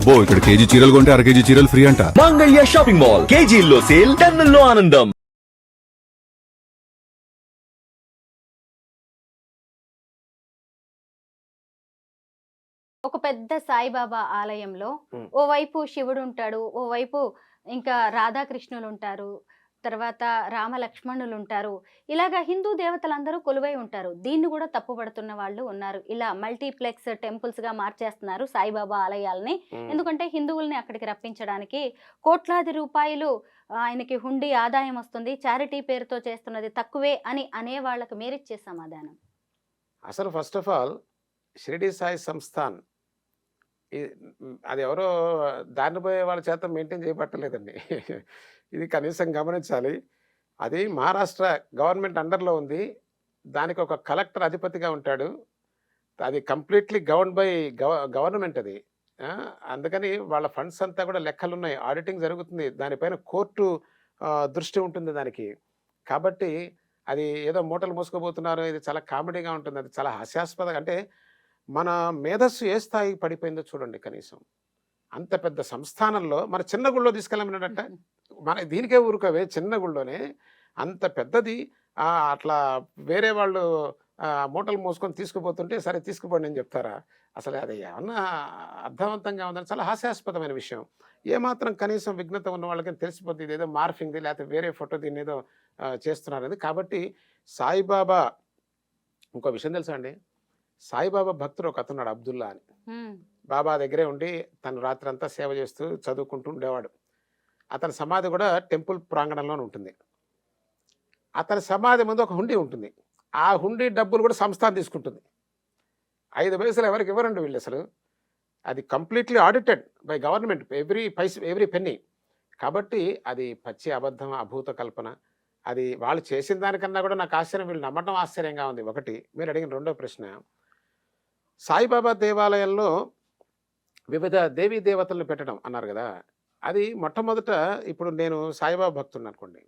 అబ్బో ఇక్కడ కేజీ చీరలు కొంటే అర కేజీ చీరలు ఫ్రీ అంట. మంగళ్య షాపింగ్ మాల్, కేజీల్లో సేల్, టన్నుల్లో ఆనందం. ఒక పెద్ద సాయిబాబా ఆలయంలో ఓవైపు శివుడు ఉంటాడు, ఓవైపు ఇంకా రాధాకృష్ణులు ఉంటారు, తర్వాత రామ లక్ష్మణులు ఉంటారు. ఇలాగా హిందూ దేవతలందరూ కొలువై ఉంటారు. దీన్ని కూడా తప్పుపడుతున్న వాళ్ళు ఉన్నారు. ఇలా మల్టీప్లెక్స్ టెంపుల్స్ గా మార్చేస్తున్నారు సాయిబాబా ఆలయాల్ని. ఎందుకంటే హిందువుల్ని అక్కడికి రప్పించడానికి కోట్లాది రూపాయలు ఆయనకి హుండీ ఆదాయం వస్తుంది, చారిటీ పేరుతో చేస్తున్నది తక్కువే అని అనే వాళ్ళకి మీరిచ్చే సమాధానం. అసలు first of all Shirdi Sai Samsthan అది ఎవరో దారిని పోయే వాళ్ళ చేత మెయింటైన్ చేయబట్టలేదండి. ఇది కనీసం గమనించాలి. అది మహారాష్ట్ర గవర్నమెంట్ అండర్లో ఉంది. దానికి ఒక కలెక్టర్ అధిపతిగా ఉంటాడు. అది కంప్లీట్లీ గవర్న్ బై గవర్నమెంట్ అది. అందుకని వాళ్ళ ఫండ్స్ అంతా కూడా లెక్కలున్నాయి, ఆడిటింగ్ జరుగుతుంది, దానిపైన కోర్టు దృష్టి ఉంటుంది దానికి. కాబట్టి అది ఏదో మూటలు మోసుకోబోతున్నారు, ఇది చాలా కామెడీగా ఉంటుంది, అది చాలా హాస్యాస్పదంగా. అంటే మన మేధస్సు ఏ స్థాయికి పడిపోయిందో చూడండి. కనీసం అంత పెద్ద సంస్థానంలో మన చిన్న గుళ్ళో తీసుకెళ్ళమన్నాడట. మన దీనికే ఊరుకోవే, చిన్న గుళ్ళోనే అంత పెద్దది అట్లా వేరే వాళ్ళు మూటలు మోసుకొని తీసుకుపోతుంటే సరే తీసుకుపోండి అని చెప్తారా? అసలు అది ఏమన్నా అర్థవంతంగా ఉందని చాలా హాస్యాస్పదమైన విషయం. ఏమాత్రం కనీసం విఘ్నత ఉన్న వాళ్ళకి తెలిసిపోతుంది ఇదేదో మార్ఫింగ్ది, లేకపోతే వేరే ఫోటో దీన్ని ఏదో చేస్తున్నారు. కాబట్టి సాయిబాబా ఇంకో విషయం తెలుసా అండి, సాయిబాబా భక్తుడు ఒక అతనున్నాడు అబ్దుల్లా అని. బాబా దగ్గరే ఉండి తను రాత్రంతా సేవ చేస్తూ చదువుకుంటూ ఉండేవాడు. అతని సమాధి కూడా టెంపుల్ ప్రాంగణంలోనే ఉంటుంది. అతని సమాధి ముందు ఒక హుండీ ఉంటుంది. ఆ హుండీ డబ్బులు కూడా సంస్థానం తీసుకుంటుంది. 5 పైసలు ఎవరికి ఇవ్వరండి వీళ్ళు అసలు. అది completely audited by government, every penny. కాబట్టి అది పచ్చి అబద్ధం, అభూత కల్పన. అది వాళ్ళు చేసిన దానికన్నా కూడా నాకు ఆశ్చర్యం, వీళ్ళు నమ్మటం ఆశ్చర్యంగా ఉంది. ఒకటి మీరు అడిగిన రెండో ప్రశ్న, సాయిబాబా దేవాలయంలో వివిధ దేవీ దేవతలను పెట్టడం అన్నారు కదా. అది మొట్టమొదట ఇప్పుడు నేను సాయిబాబా భక్తుడిని అనుకోండి,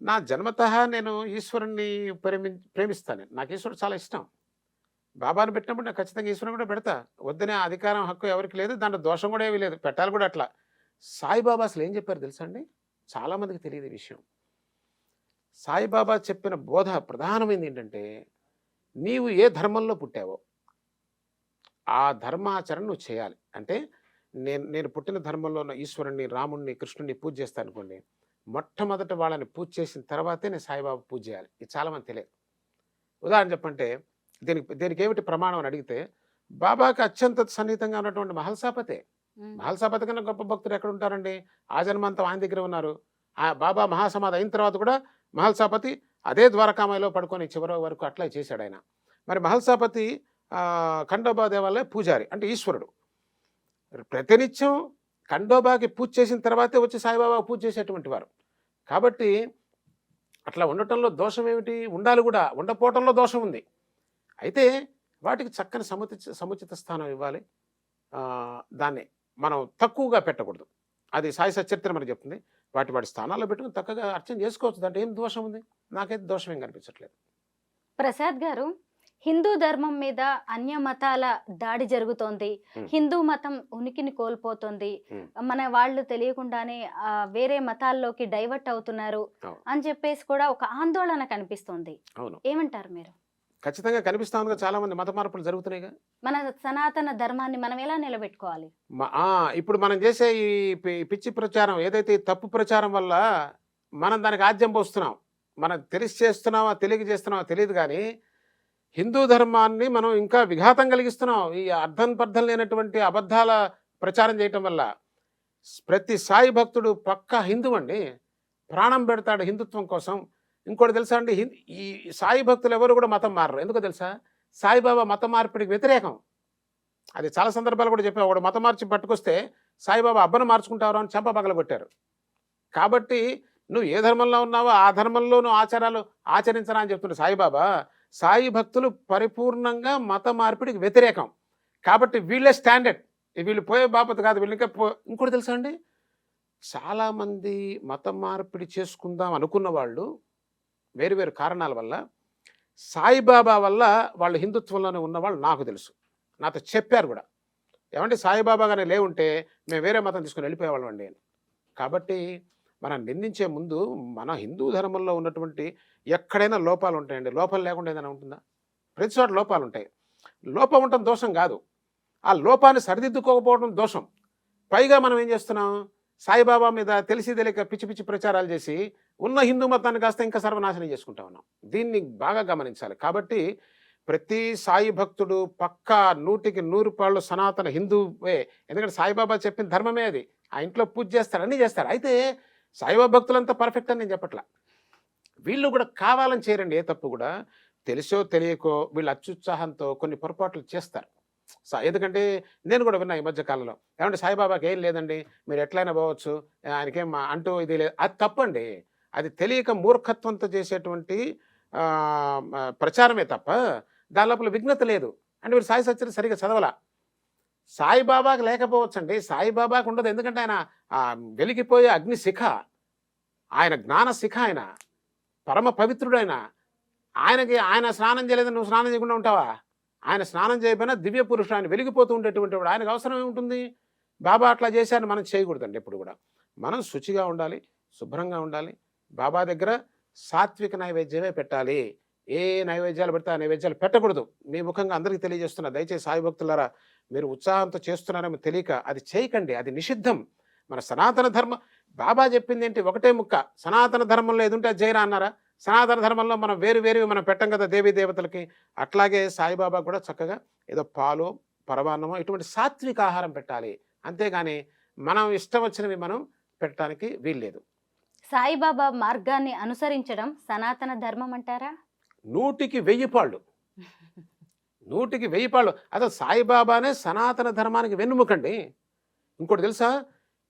నా జన్మతః నేను ఈశ్వరుణ్ణి ప్రేమిస్తాను. నాకు ఈశ్వరుడు చాలా ఇష్టం. బాబాను పెట్టినప్పుడు నేను ఖచ్చితంగా ఈశ్వరుని కూడా పెడతా. వద్దనే అధికారం హక్కు ఎవరికి లేదు, దాంట్లో దోషం కూడా ఏమీ లేదు, పెట్టాలి కూడా అట్లా. సాయిబాబా అసలు ఏం చెప్పారు తెలుసా అండి? చాలామందికి తెలియదు ఈ విషయం. సాయిబాబా చెప్పిన బోధ ప్రధానమైనది ఏంటంటే, నీవు ఏ ధర్మంలో పుట్టావో ఆ ధర్మాచరణ నువ్వు చేయాలి. అంటే నేను పుట్టిన ధర్మంలో ఉన్న ఈశ్వరుణ్ణి, రాముణ్ణి, కృష్ణుడిని పూజ చేస్తాను అనుకోండి, మొట్టమొదట వాళ్ళని పూజ చేసిన తర్వాతే నేను సాయిబాబా పూజ చేయాలి. ఇది చాలామంది తెలియదు. ఉదాహరణ చెప్పంటే దీనికి ఏమిటి ప్రమాణం అని అడిగితే, బాబాకి అత్యంత సన్నిహితంగా ఉన్నటువంటి మహల్సాపతే. మహల్సాపతి కన్నా గొప్ప భక్తులు ఎక్కడ ఉంటారండి? ఆ జన్మంతం ఆయన దగ్గర ఉన్నారు. బాబా మహాసమాధి అయిన తర్వాత కూడా మహల్సాపతి అదే ద్వారకామాయిలో పడుకొని చివరి వరకు అట్లా చేశాడు ఆయన. మరి మహల్సాపతి ఖండోబా దేవాలయ పూజారి, అంటే ఈశ్వరుడు. ప్రతినిత్యం ఖండోబాకి పూజ చేసిన తర్వాతే వచ్చి సాయిబాబా పూజ చేసేటువంటి వారు. కాబట్టి అట్లా ఉండటంలో దోషం ఏమిటి? ఉండాలి కూడా, ఉండపోవటంలో దోషం ఉంది. అయితే వాటికి చక్కని సముచిత స్థానం ఇవ్వాలి. దాన్ని మనం తక్కువగా పెట్టకూడదు. అది సాయి సచరిత్ర మనకి చెప్తుంది. వాటి స్థానాల్లో పెట్టుకుని చక్కగా అర్చన చేసుకోవచ్చు. దాంట్లో ఏం దోషం ఉంది? నాకైతే దోషం ఏం కనిపించట్లేదు. ప్రసాద్ గారు, హిందూ ధర్మం మీద అన్య మతాల దాడి జరుగుతోంది, హిందూ మతం ఉనికిని కోల్పోతుంది, మన వాళ్ళు తెలియకుండానే వేరే మతాల్లోకి డైవర్ట్ అవుతున్నారు అని చెప్పేసి కూడా ఒక ఆందోళన కనిపిస్తోంది. ఏమంటారు మీరు? ఖచ్చితంగా కనిపిస్తుంది. చాలా మంది మత మార్పులు జరుగుతున్నాయిగా. మన సనాతన ధర్మాన్ని మనం ఎలా నిలబెట్టుకోవాలి? ఇప్పుడు మనం చేసే ఈ పిచ్చి ప్రచారం, ఏదైతే తప్పు ప్రచారం వల్ల మనం దానికి ఆద్యం పోస్తున్నాం. మనం తెలిసి చేస్తున్నామా తెలియక చేస్తున్నామా తెలియదు, కానీ హిందూ ధర్మాన్ని మనం ఇంకా విఘాతం కలిగిస్తున్నాం. ఈ అర్థం పర్థం లేనటువంటి అబద్ధాల ప్రచారం చేయటం వల్ల. ప్రతి సాయి భక్తుడు పక్కా హిందూ అండి, ప్రాణం పెడతాడు హిందుత్వం కోసం. ఇంకోటి తెలుసా అండి, ఈ సాయి భక్తులు ఎవరు కూడా మతం మారరు. ఎందుకో తెలుసా? సాయిబాబా మత మార్పిడికి వ్యతిరేకం. అది చాలా సందర్భాలు కూడా చెప్పారు. ఒకడు మతం మార్చి పట్టుకొస్తే సాయిబాబా అబ్బను మార్చుకుంటారు అని చెంప పగలగొట్టారు. కాబట్టి నువ్వు ఏ ధర్మంలో ఉన్నావో ఆ ధర్మంలో నువ్వు ఆచారాలు ఆచరించరా అని చెప్తున్న సాయిబాబా. సాయి భక్తులు పరిపూర్ణంగా మత మార్పిడికి వ్యతిరేకం. కాబట్టి వీళ్ళే స్టాండర్డ్, వీళ్ళు పోయే బాపత కాదు. వీళ్ళు ఇంకా ఇంకోటి తెలుసా అండి, చాలామంది మత మార్పిడి చేసుకుందాం అనుకున్న వాళ్ళు వేరు కారణాల వల్ల, సాయిబాబా వల్ల వాళ్ళు హిందుత్వంలోనే ఉన్నవాళ్ళు నాకు తెలుసు, నాతో చెప్పారు కూడా. ఏమంటే సాయిబాబా గారు లేవుంటే మేము వేరే మతం తీసుకుని వెళ్ళిపోయేవాళ్ళం అండి అని. కాబట్టి మనం నిందించే ముందు మన హిందూ ధర్మంలో ఉన్నటువంటి ఎక్కడైనా లోపాలు ఉంటాయండి. లోపాలు లేకుండా ఏదైనా ఉంటుందా? ప్రతి చోట లోపాలు ఉంటాయి. లోపం ఉండటం దోషం కాదు, ఆ లోపాన్ని సరిదిద్దుకోకపోవడం దోషం. పైగా మనం ఏం చేస్తున్నాం, సాయిబాబా మీద తెలిసి తెలియక పిచ్చి పిచ్చి ప్రచారాలు చేసి ఉన్న హిందూ మతాన్ని కాస్త ఇంకా సర్వనాశనం చేసుకుంటా ఉన్నాం. దీన్ని బాగా గమనించాలి. కాబట్టి ప్రతి సాయి భక్తుడు పక్కా 100% సనాతన హిందువే. ఎందుకంటే సాయిబాబా చెప్పిన ధర్మమే అది. ఆ ఇంట్లో పూజ చేస్తారు, అన్నీ చేస్తారు. అయితే సాయిబాబా భక్తులంతా పర్ఫెక్ట్ అని నేను చెప్పట్లా. వీళ్ళు కూడా కావాలని చేయరండి ఏ తప్పు కూడా. తెలిసో తెలియకో వీళ్ళు అత్యుత్సాహంతో కొన్ని పొరపాట్లు చేస్తారు. ఎందుకంటే నేను కూడా విన్నా ఈ మధ్య కాలంలో, ఏమంటే సాయిబాబాకి ఏం లేదండి, మీరు ఎట్లయినా పోవచ్చు, ఆయనకేం అంటూ ఇది లేదు. అది తప్పండి. అది తెలియక మూర్ఖత్వంతో చేసేటువంటి ప్రచారమే తప్ప దాని లోపల విఘ్నత లేదు. అంటే మీరు సాయి సత్యని సరిగా చదవలా. సాయిబాబాకి లేకపోవచ్చండి, సాయిబాబాకి ఉండదు. ఎందుకంటే ఆయన వెలిగిపోయే అగ్ని శిఖ, ఆయన జ్ఞాన శిఖ, ఆయన పరమ పవిత్రుడైన ఆయన స్నానం చేయలేదని నువ్వు స్నానం చేయకుండా ఉంటావా? ఆయన స్నానం చేయకపోయినా దివ్య పురుషుడు, ఆయన వెలిగిపోతూ ఉండేటువంటి వాడు. ఆయనకు అవసరం ఏముంటుంది? బాబా అట్లా చేశారని మనం చేయకూడదండి. ఎప్పుడు కూడా మనం శుచిగా ఉండాలి, శుభ్రంగా ఉండాలి. బాబా దగ్గర సాత్విక నైవేద్యమే పెట్టాలి. ఏ నైవేద్యాలు పెడితే ఆ నైవేద్యాలు పెట్టకూడదు. మీ ముఖంగా అందరికీ తెలియజేస్తున్నా. దయచేసి సాయి భక్తులారా, మీరు ఉత్సాహంతో చేస్తున్నారేమో తెలియక అది చేయకండి. అది నిషిద్ధం. మన సనాతన ధర్మం బాబా చెప్పింది ఏంటి? ఒకటే ముక్క. సనాతన ధర్మంలో ఏదుంటే అది చేయరా అన్నారా? సనాతన ధర్మంలో మనం వేరు మనం పెట్టం కదా దేవీ దేవతలకి. అట్లాగే సాయిబాబా కూడా చక్కగా ఏదో పాలు, పరమాన్నమో ఇటువంటి సాత్విక ఆహారం పెట్టాలి. అంతేగాని మనం ఇష్టం వచ్చినవి మనం పెట్టడానికి వీల్లేదు. సాయిబాబా మార్గాన్ని అనుసరించడం సనాతన ధర్మం అంటారా? 100కి 1000 పాళ్ళు. 100కి 1000 పాళ్ళు. అసలు సాయిబాబానే సనాతన ధర్మానికి వెన్నుముకండి. ఇంకోటి తెలుసా,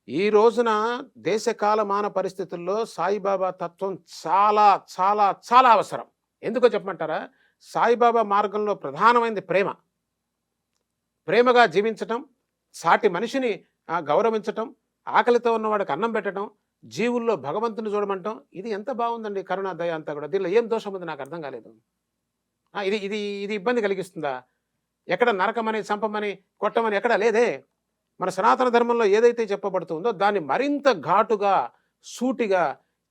ఈ రోజున దేశకాలమాన పరిస్థితుల్లో సాయిబాబా తత్వం చాలా చాలా చాలా అవసరం. ఎందుకో చెప్పమంటారా? సాయిబాబా మార్గంలో ప్రధానమైనది ప్రేమ. ప్రేమగా జీవించటం, సాటి మనిషిని గౌరవించటం, ఆకలితో ఉన్నవాడికి అన్నం పెట్టడం, జీవుల్లో భగవంతుని చూడమంటాం. ఇది ఎంత బాగుందండి, కరుణ దయ అంతా కూడా. దీనిలో ఏం దోషం ఉంది నాకు అర్థం కాలేదు. ఇది ఇది ఇది ఇబ్బంది కలిగిస్తుందా? ఎక్కడ నరకమని, చంపమని, కొట్టమని ఎక్కడా లేదే. మన సనాతన ధర్మంలో ఏదైతే చెప్పబడుతుందో దాన్ని మరింత ఘాటుగా, సూటిగా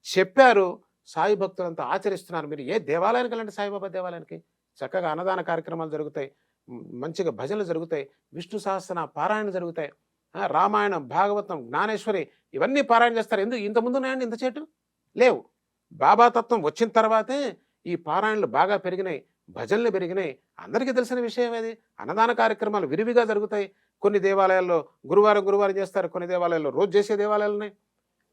చెప్పారు. సాయి భక్తులంతా ఆచరిస్తున్నారు. మీరు ఏ దేవాలయానికి వెళ్ళండి, సాయిబాబా దేవాలయానికి చక్కగా అన్నదాన కార్యక్రమాలు జరుగుతాయి, మంచిగా భజనలు జరుగుతాయి, విష్ణు సహస్రనామ పారాయణ జరుగుతాయి, రామాయణం, భాగవతం, జ్ఞానేశ్వరి ఇవన్నీ పారాయణ చేస్తారు. ఎందుకు ఇంతకుముందు ఉన్నాయండి? ఇంత చేటు లేవు. బాబా తత్వం వచ్చిన తర్వాతే ఈ పారాయణలు బాగా పెరిగినాయి, భజనలు పెరిగినాయి. అందరికీ తెలిసిన విషయం ఏది. అన్నదాన కార్యక్రమాలు విరివిగా జరుగుతాయి. కొన్ని దేవాలయాల్లో గురువారం చేస్తారు, కొన్ని దేవాలయాల్లో రోజు చేసే దేవాలయాలు ఉన్నాయి.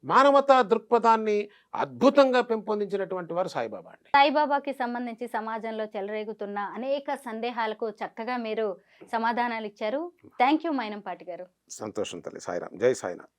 మానవతా దృక్పథాన్ని అద్భుతంగా పెంపొందించినటువంటి వారు సాయిబాబా అండి. సాయిబాబాకి సంబంధించి సమాజంలో చెలరేగుతున్న అనేక సందేహాలకు చక్కగా మీరు సమాధానాలు ఇచ్చారు. థ్యాంక్ యూ మైనంపాటి గారు. సంతోషం తల్లి. సాయిరాం. జై సాయినాథ్.